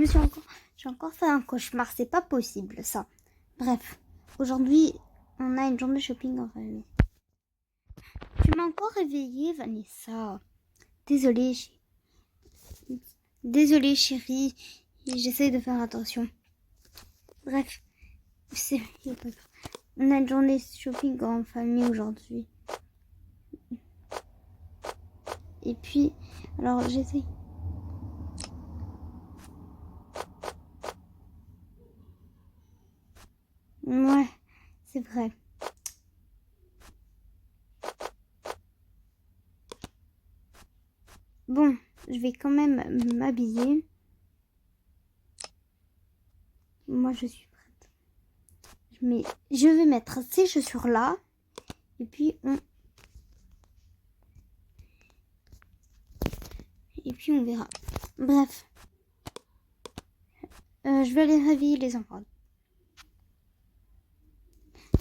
j'ai encore fait un cauchemar, c'est pas possible ça. Bref, aujourd'hui, on a une journée shopping en famille. Tu m'as encore réveillée, Vanessa. Désolée, Désolée, chérie. J'essaie de faire attention. Bref, on a une journée shopping en famille aujourd'hui. Et puis, alors j'essaie. Ouais, c'est vrai. Bon, je vais quand même m'habiller. Moi, je suis prête. Je vais mettre ces chaussures-là. Et puis, on verra. Bref. Je vais aller réveiller les enfants.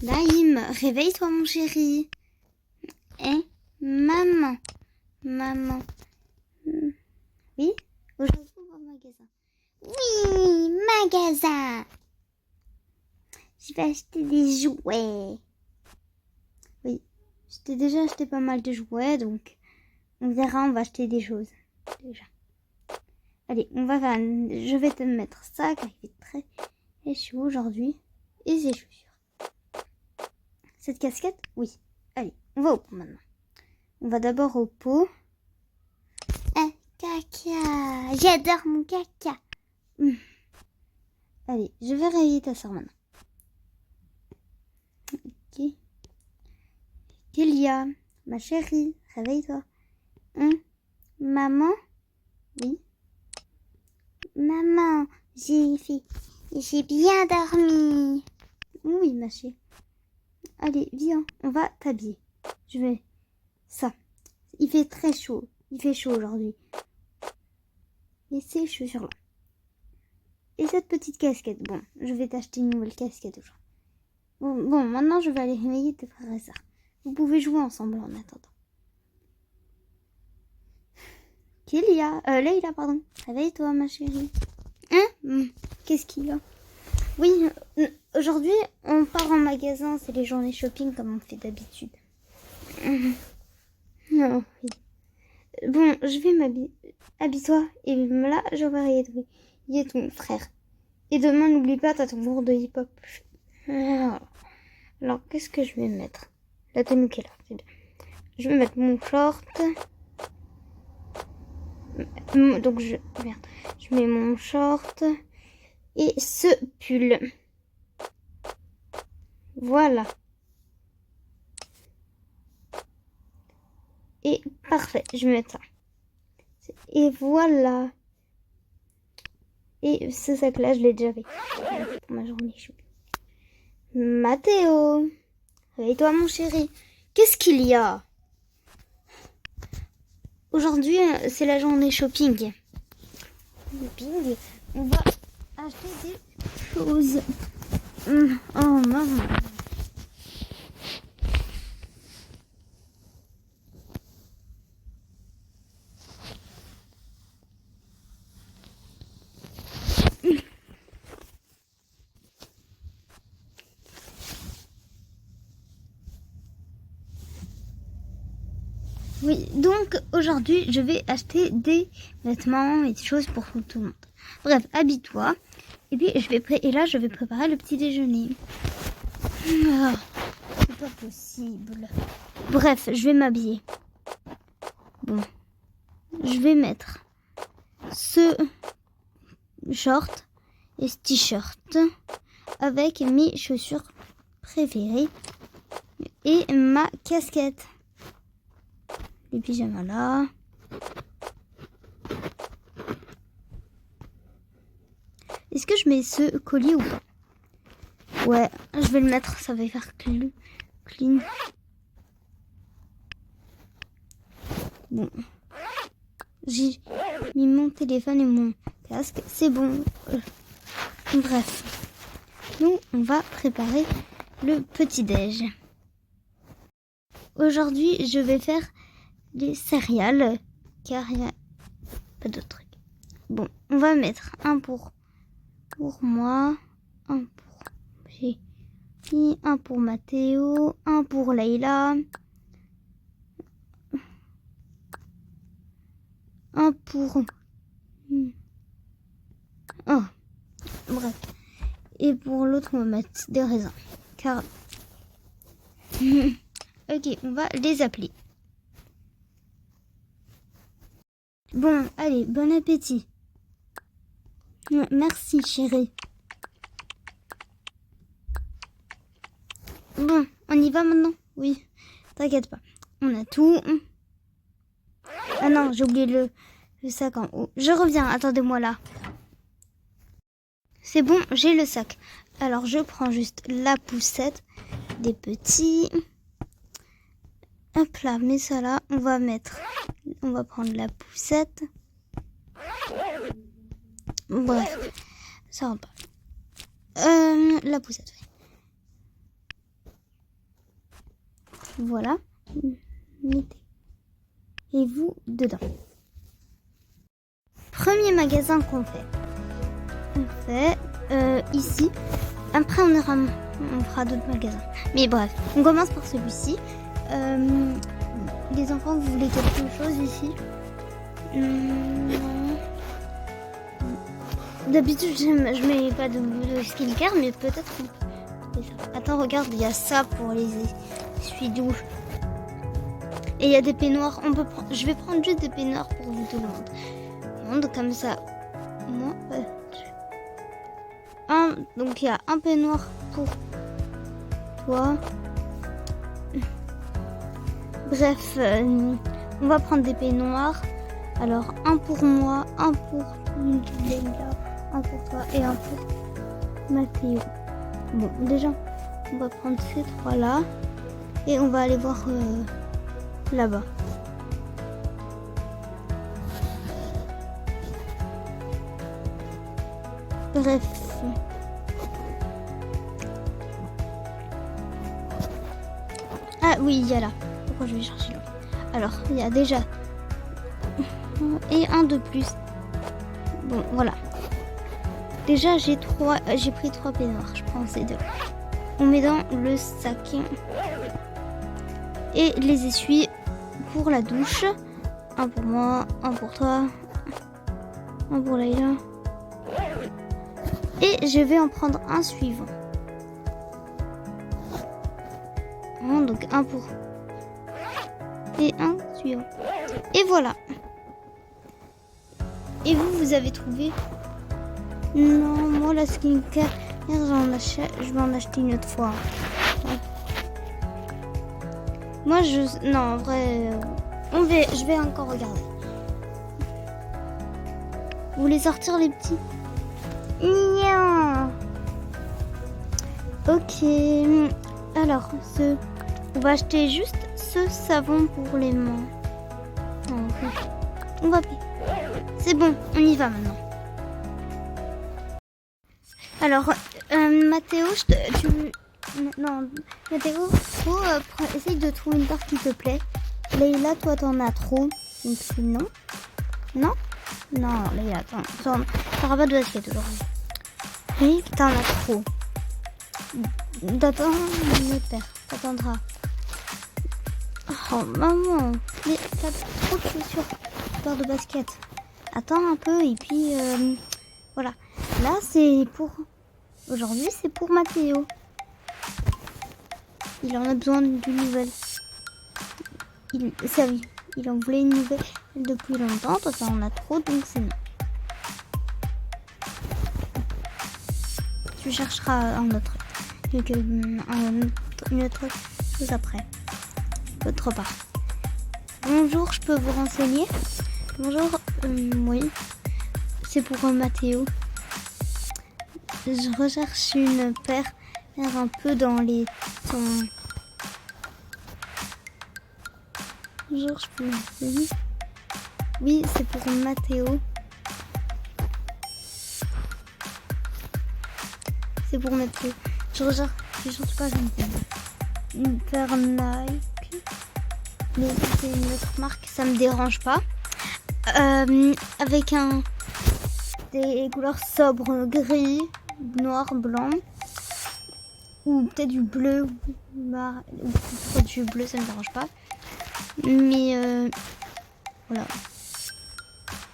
Naïm, réveille-toi, mon chéri. Hein? Maman. Oui? Aujourd'hui, on va au magasin. Oui, magasin. Je vais acheter des jouets. Oui, je t'ai déjà acheté pas mal de jouets, donc on verra, on va acheter des choses. Déjà. Allez, je vais te mettre ça, car il fait très chaud aujourd'hui. Et ces chaussures. Cette casquette? Oui. Allez, on va au pot maintenant. On va d'abord au pot. Caca. J'adore mon caca. Allez, je vais réveiller ta soeur maintenant. Ok. Kélia, ma chérie, réveille-toi. Maman? Oui. Maman, j'ai bien dormi. Oui, ma chérie. Allez, viens, on va t'habiller. Ça. Il fait très chaud. Il fait chaud aujourd'hui. Et ces chaussures-là. Et cette petite casquette. Bon, je vais t'acheter une nouvelle casquette aujourd'hui. Bon, maintenant je vais aller réveiller tes frères et sœurs. Vous pouvez jouer ensemble en attendant. Leïla, pardon. Réveille-toi, ma chérie. Qu'est-ce qu'il y a? Oui, aujourd'hui, on part en magasin. C'est les journées shopping comme on fait d'habitude. Non, oui. Bon, je vais m'habiller. Habille-toi. Et là, je vais réveiller ton frère. Et demain, n'oublie pas, t'as ton cours de hip-hop. Alors, qu'est-ce que je vais mettre? La tenue qu'elle a, c'est bien. Je vais mettre mon short. Donc, je mets mon short. Et ce pull. Voilà. Et parfait, je vais mettre ça. Et voilà. Et ce sac-là, je l'ai déjà fait pour ma journée shopping. Mathéo, réveille-toi, mon chéri. Qu'est-ce qu'il y a? Aujourd'hui, c'est la journée shopping. On va acheter des choses. Oh, maman. Oui, donc aujourd'hui, je vais acheter des vêtements et des choses pour tout le monde. Bref, habille-toi. Et puis, et là, je vais préparer le petit déjeuner. C'est pas possible. Bref, je vais m'habiller. Bon, je vais mettre ce short et ce t-shirt avec mes chaussures préférées et ma casquette. Les pyjamas là. Est-ce que je mets ce collier ou pas? Ouais, je vais le mettre, ça va faire clean. Bon. J'ai mis mon téléphone et mon casque, c'est bon. Bref. Nous, on va préparer le petit-déj. Aujourd'hui, je vais faire des céréales, car il n'y a pas d'autre truc. Bon, on va mettre un pour moi, un pour Gigi, un pour Mathéo, un pour Leïla, un pour... Oh, bref. Et pour l'autre, on va mettre des raisins. Car... Ok, on va les appeler. Bon, allez, bon appétit. Merci, chérie. Bon, on y va maintenant? Oui, t'inquiète pas. On a tout. Ah non, j'ai oublié le sac en haut. Je reviens, attendez-moi là. C'est bon, j'ai le sac. Alors, je prends juste la poussette des petits. Hop là, mets ça là. On va prendre la poussette. Bref, ça va pas. La poussette, oui. Voilà. Mettez. Et vous, dedans. Premier magasin qu'on fait. On fait ici. Après, on fera d'autres magasins. Mais bref, on commence par celui-ci. Les enfants, vous voulez quelque chose ici? Non. D'habitude, je mets pas de skincare, mais peut-être qu'on peut ça. Attends, regarde, il y a ça pour les essuie-douches. Et il y a des peignoirs. Je vais prendre juste des peignoirs pour vous tout le monde. Comme ça. Moi, donc il y a un peignoir pour toi. Bref, on va prendre des peignoirs. Alors, un pour moi, un pour Leïla, un pour toi et un pour Mathéo. Bon, déjà, on va prendre ces trois-là. Et on va aller voir là-bas. Bref. Ah oui, il y a là. Pourquoi je vais chercher là? Alors, il y a déjà... Et un de plus. Bon, voilà. Déjà, j'ai pris 3 peignoirs. Je prends ces deux. On met dans le sac. Et les essuie pour la douche. Un pour moi, un pour toi, un pour Leïla. Et je vais en prendre un suivant. Donc un pour... Et un suivant. Et voilà. Et vous avez trouvé? Non, moi la skincare, je vais en acheter une autre fois. Ouais. Moi non, en vrai, je vais encore regarder. Vous voulez sortir les petits? Non. Ok. Alors, on va acheter juste ce savon pour les mains. On va payer. C'est bon, on y va maintenant. Alors, Mathéo, Mathéo, essaye de trouver une paire qui te plaît. Leïla, toi, t'en as trop. Donc, non. Non, Leïla, t'auras pas de basket aujourd'hui. Oui, t'en as trop. T'attends une autre paire. T'attendras. Oh, maman. Mais t'as trop de chaussures. Paire de basket. Attends un peu et puis voilà. Là, c'est pour... Aujourd'hui, c'est pour Mathéo. Il en a besoin d'une nouvelle. Il en voulait une nouvelle depuis longtemps. Toi, ça en a trop, donc c'est non. Tu chercheras une autre chose après. Autre part. Bonjour, je peux vous renseigner? Bonjour, oui. C'est pour Mathéo. Je recherche une paire un peu dans les tons. Bonjour, je peux vous renseigner? Oui, c'est pour Mathéo. C'est pour Mathéo. Je cherche pas une paire Nike. Mais c'est une autre marque, ça me dérange pas. Avec un des couleurs sobres, gris, noir, blanc. Ou peut-être du bleu, ou du bleu, ça ne m'arrange pas. Mais voilà.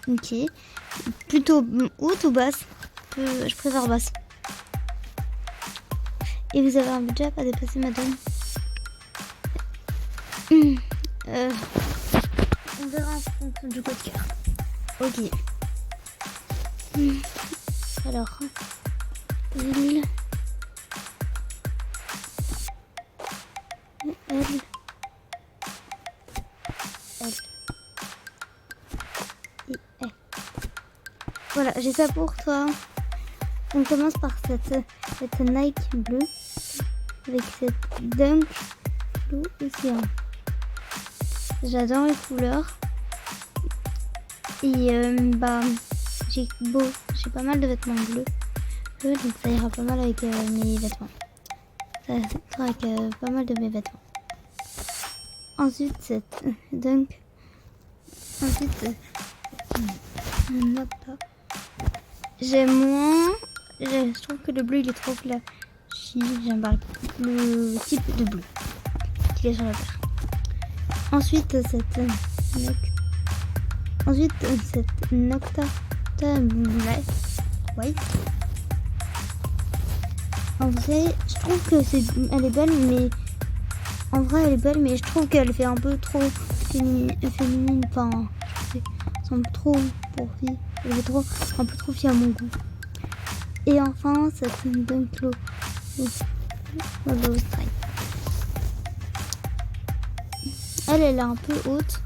Ok. Plutôt haute ou basse? Je préfère basse. Et vous avez un budget à pas dépasser, madame? On verra en fonction du code cœur. Ok. Alors, L, L, L et L. Voilà, j'ai ça pour toi. On commence par cette Nike bleue avec cette Dunk blue océan. J'adore les couleurs. Et j'ai pas mal de vêtements bleus. Donc ça ira pas mal avec mes vêtements. Ça ira avec pas mal de mes vêtements. Ensuite cette Dunk. Ensuite Nocta. J'aime moins. Je trouve que le bleu il est trop flashy. J'aime pas le type de bleu qu'il est sur la terre. Ensuite cette Nocta Black White. En vrai, je trouve que elle est belle, mais en vrai elle est belle, mais je trouve qu'elle fait un peu trop féminine. Enfin, elle semble trop pour fille. Elle est un peu trop fille à mon goût. Et enfin cette Dunk Low Strike. Elle est un peu haute,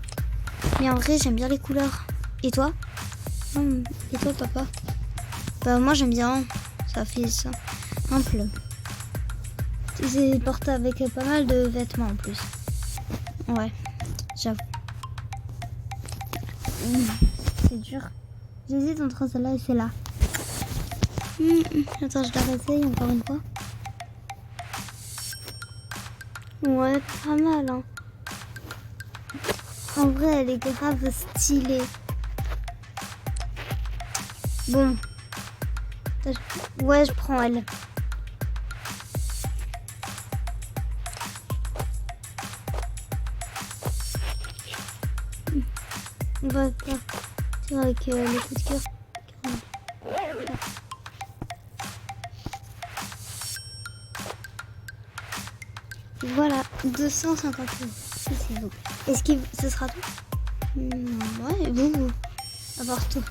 mais en vrai j'aime bien les couleurs. Et toi? Et toi, papa? Bah moi j'aime bien. Ça fait ça simple. C'est porté avec pas mal de vêtements en plus. Ouais, j'avoue. C'est dur. J'hésite entre celle-là et celle-là. Attends, je la réessaye encore une fois. Ouais, pas mal, hein. En vrai, elle est grave stylée. Bon. Ouais, je prends elle. On va faire avec les coups de cœur. Voilà, 250 €. C'est beau. Est-ce que ce sera tout? Ouais, vous. À part tout.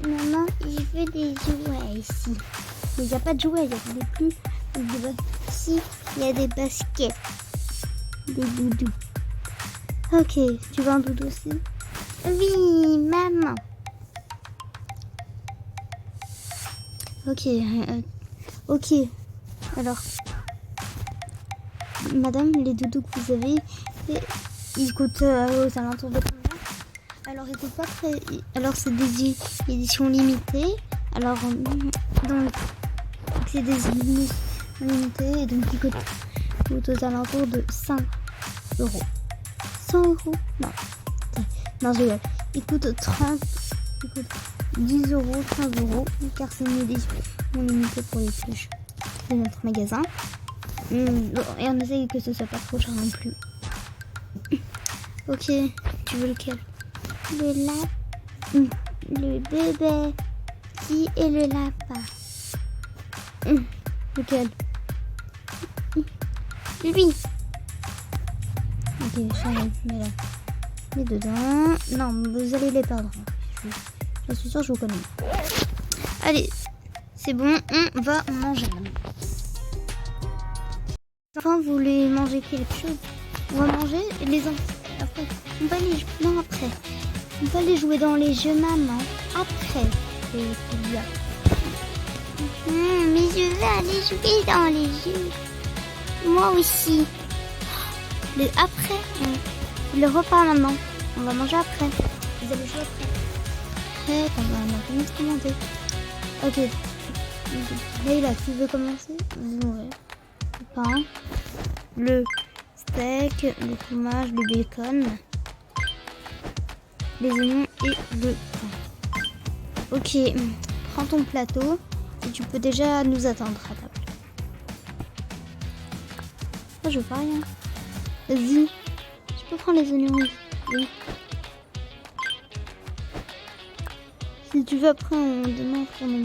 Maman, je veux des jouets ici. Mais il n'y a pas de jouets, il y a des plumes. Si, il y a des baskets. Des doudous. Ok, tu veux un doudou aussi? Oui, maman. Ok. Alors, madame, les doudous que vous avez, ils coûtent aux alentours de combien? Alors, ils coûtent pas très. Alors, c'est des éditions limitées. Alors, donc, c'est des éditions limitées et donc ils coûtent aux alentours de 5 €. 100 €? Non, je rigole. Il coûte 10 €, 15 €, car c'est une édition limitée pour les pluches de notre magasin. Et on essaye que ce soit pas trop cher non plus. Ok, tu veux lequel? Le bébé qui est le lapin. Lequel? Lui. Ok, chérie, mets dedans. Non, vous allez les perdre. Je suis sûre que je vous connais. Allez, c'est bon, on va manger. Enfin, vous voulez manger quelque chose? On va manger les enfants. Après, on va les jouer. Non, après. On va les jouer dans les jeux, maman. Après. Mais je veux aller jouer dans les jeux. Moi aussi. Après. Le repas maintenant. On va manger après. Vous allez jouer après. Après, on va se commenter. Ok. Leïla, tu veux commencer? Ouais. Le pain, le steak, le fromage, le bacon, les oignons et le pain. Ok, prends ton plateau et tu peux déjà nous attendre à table. Oh, je veux pas rien. Vas-y, tu peux prendre les oignons. Oui. Si tu veux, après, demain, on fait un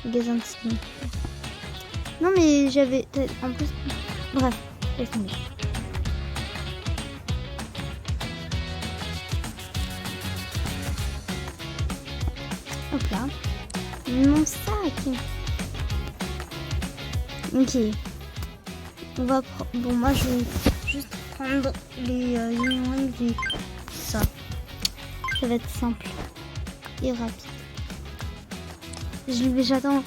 magasin de ski. Non, mais j'avais... En plus... Bref, laisse tomber. Hop là. Mon sac. Ok. On va prendre... Bon, moi, je vais juste prendre les oignons et ça. Ça va être simple et rapide. J'attends.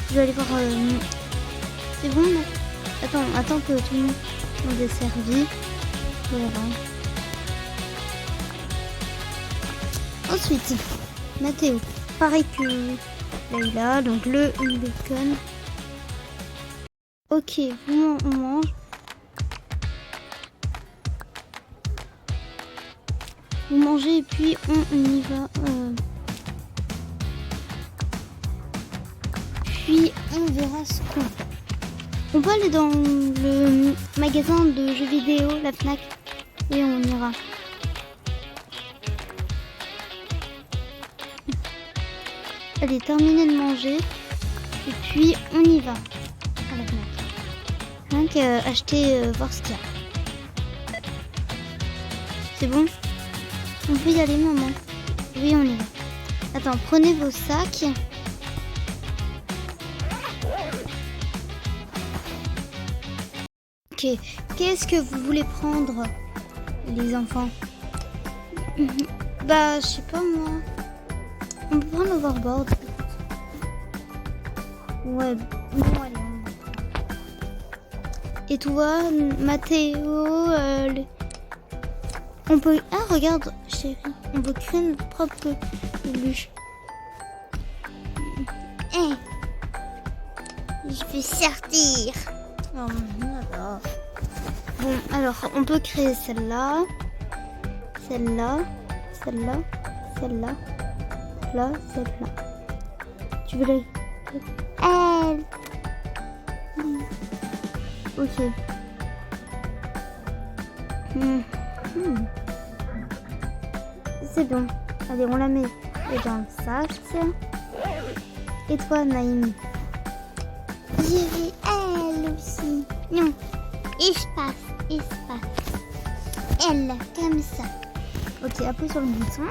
Je vais aller voir... C'est bon, non? Attends que tout le monde est servi. Voilà. Ensuite, Mathéo. Pareil que Leïla, donc le bacon. Ok, on mange. Vous mangez et puis on y va. Puis on verra ce qu'on fait. On peut aller dans le magasin de jeux vidéo, la Fnac, et on ira. Allez, terminez de manger et puis on y va à la Fnac. Rien qu'acheter, voir ce qu'il y a. C'est bon? On peut y aller, maman? Oui, on y va. Attends, prenez vos sacs. Ok, qu'est-ce que vous voulez prendre, les enfants? Bah, je sais pas moi. On peut prendre l'overboard. Ouais, bon, allez. Et toi, Mathéo, on peut... Ah, regarde, chérie, on peut créer notre propre peluche. Hey, je vais sortir. Oh, d'accord. Bon, alors, on peut créer celle-là, celle-là, celle-là, celle-là, là, celle-là. Tu veux les... Elle. Ok. C'est bon. Allez, on la met dans le sac. Et toi, Naïmi? Je vais elle aussi. Non. Espace. Elle, comme ça. Ok, appuie sur le bouton.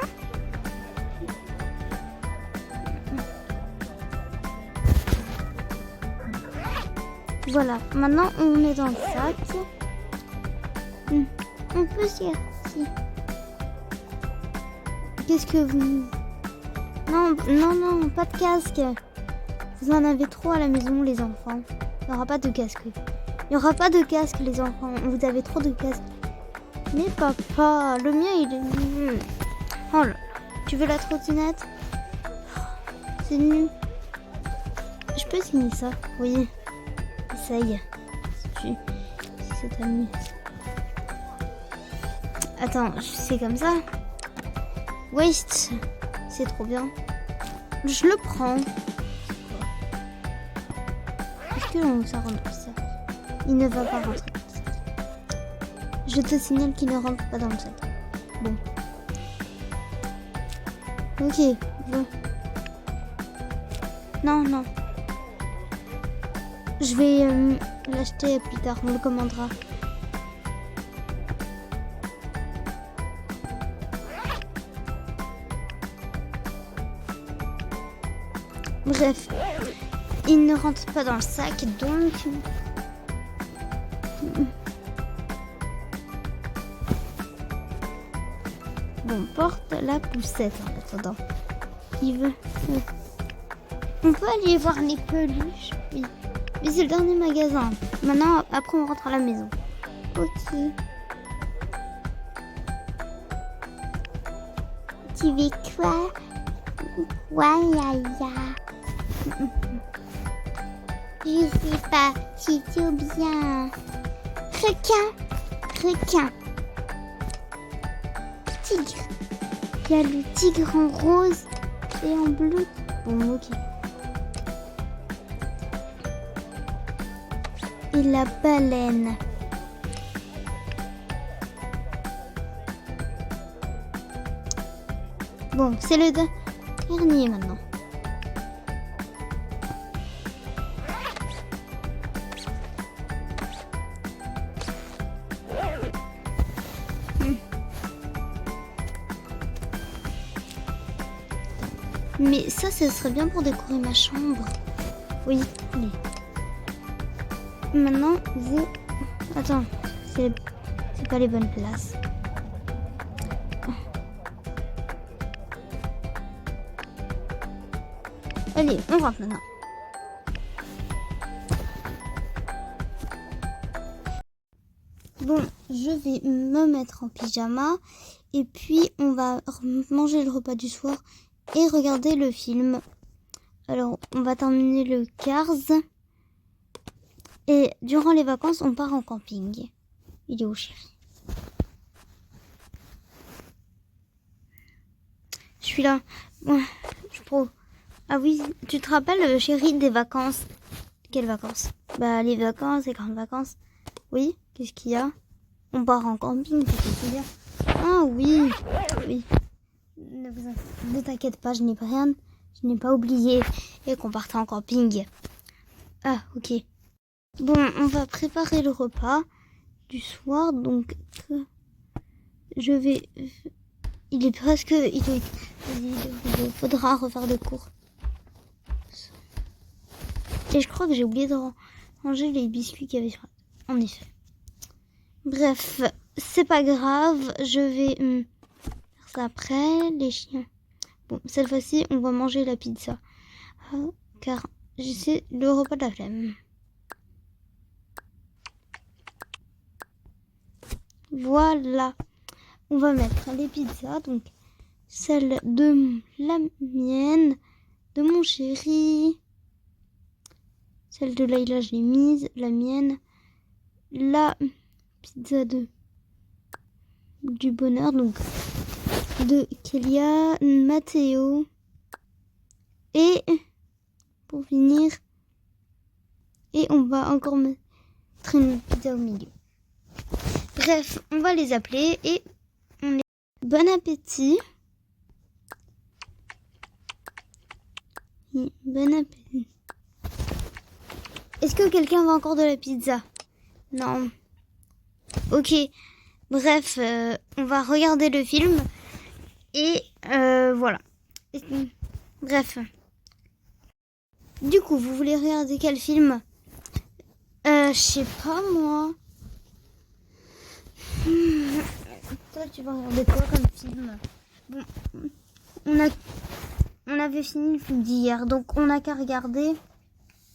Voilà, maintenant on est dans le sac. On peut sortir. Qu'est-ce que vous... Non, pas de casque. Vous en avez trop à la maison, les enfants. Il n'y aura pas de casque. Il n'y aura pas de casque, les enfants. Vous avez trop de casques. Mais papa, le mien, il est nul. Oh là, tu veux la trottinette? C'est nul. Je peux signer ça? Oui. Essaye. Si ça t'amuse. Attends, c'est comme ça? Waste. C'est trop bien. Je le prends. Est-ce que ça rentre dans le sac? Il ne va pas rentrer dans le sac. Je te signale qu'il ne rentre pas dans le sac. Bon. Ok. Bon. Non. Je vais l'acheter plus tard. On le commandera. Bref, il ne rentre pas dans le sac, donc... Bon, porte la poussette en attendant. Il veut... On peut aller voir les peluches? Oui. Mais c'est le dernier magasin. Maintenant, après on rentre à la maison. Ok. Tu veux quoi? Yaya. Je sais pas, si tu veux bien. Requin. Tigre. Il y a le tigre en rose et en bleu. Bon, ok. Et la baleine. Bon, c'est le dernier maintenant. Mais ça, ce serait bien pour décorer ma chambre. Oui, allez. Maintenant, vous... Attends, c'est pas les bonnes places. Allez, on rentre maintenant. Bon, je vais me mettre en pyjama. Et puis, on va manger le repas du soir et regarder le film. Alors, on va terminer le Cars. Et durant les vacances, on part en camping. Il est où, chérie? Je suis là. Ouais, Ah oui, tu te rappelles, chérie, des vacances? Quelles vacances? Bah, les vacances, les grandes vacances. Oui, qu'est-ce qu'il y a? On part en camping, tu te souviens? Ah oui, oui. Ne t'inquiète pas, je n'ai pas oublié et qu'on partait en camping. Ah, ok. Bon, on va préparer le repas du soir, donc je vais... Il est presque... Il faudra refaire des cours. Et je crois que j'ai oublié de ranger les biscuits qu'il y avait sur... En effet. Bref, c'est pas grave, je vais faire ça après, les chiens. Bon, cette fois-ci, on va manger la pizza. Car c'est le repas de la flemme. Voilà. On va mettre les pizzas, donc celle de la mienne, de mon chéri. Celle de Laïla, je l'ai mise, la mienne. La pizza du bonheur, donc de Kélia, Mathéo. Et pour finir, et on va encore mettre une pizza au milieu. Bref, on va les appeler et on les... Bon appétit. Bon appétit. Est-ce que quelqu'un veut encore de la pizza? Non. Ok. Bref, on va regarder le film. Et voilà. Bref. Du coup, vous voulez regarder quel film? Je sais pas moi. Toi, tu vas regarder quoi comme film? Bon, on avait fini le film d'hier, donc on n'a qu'à regarder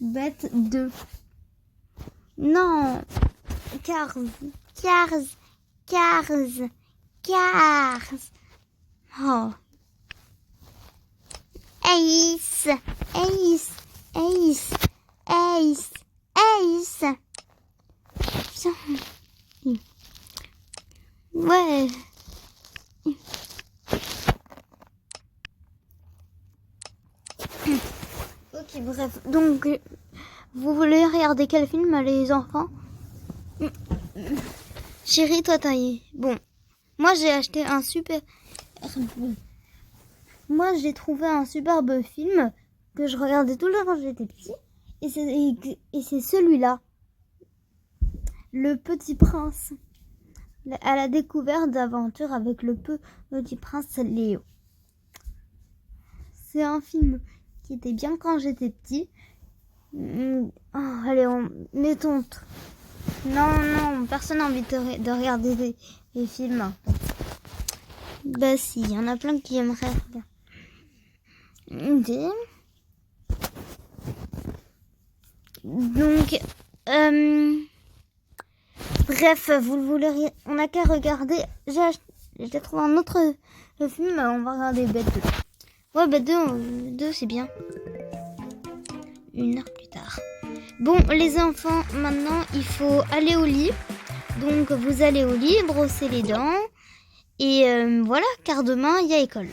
Bête 2. Non, Cars. Oh. Ace. Putain. Ouais. Ok, bref. Donc, vous voulez regarder quel film, les enfants? Chérie, toi, bon, moi, j'ai acheté un super... Moi, j'ai trouvé un superbe film que je regardais tout le temps quand j'étais petit. Et c'est celui-là. Le Petit Prince. À la découverte d'aventures avec le petit prince Léo. C'est un film qui était bien quand j'étais petit. Oh, allez, mettons... Non, personne n'a envie de regarder des films. Bah si, il y en a plein qui aimeraient regarder. Donc, bref, vous voulez... On n'a qu'à regarder... J'ai trouvé un autre film, on va regarder Bête 2. Ouais, Bête 2 c'est bien. 1 heure plus tard. Bon, les enfants, maintenant, il faut aller au lit. Donc, vous allez au lit, brosser les dents. Et voilà, car demain, il y a école.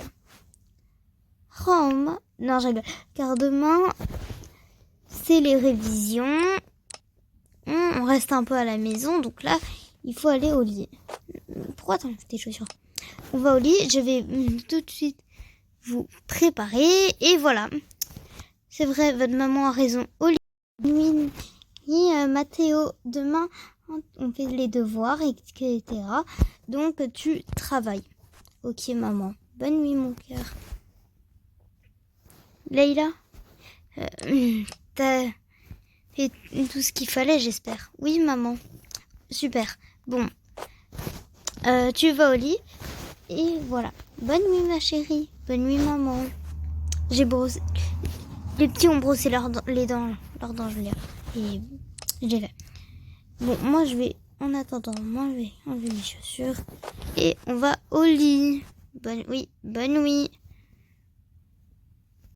Non, je rigole. Car demain, c'est les révisions. On reste un peu à la maison, donc là, il faut aller au lit. Pourquoi t'enlèves tes chaussures? On va au lit, je vais tout de suite vous préparer. Et voilà. C'est vrai, votre maman a raison. Au lit. Mathéo, demain, on fait les devoirs, etc. Donc, tu travailles. Ok, maman. Bonne nuit, mon cœur. Leïla, t'as fait tout ce qu'il fallait, j'espère. Oui, maman. Super. Bon, tu vas au lit. Et voilà. Bonne nuit, ma chérie. Bonne nuit, maman. J'ai brossé. Les petits ont brossé leurs dents, leurs dents, je veux dire. Et j'ai fait. Bon, moi, je vais, en attendant, moi, je vais enlever mes chaussures. Et on va au lit. Bonne nuit.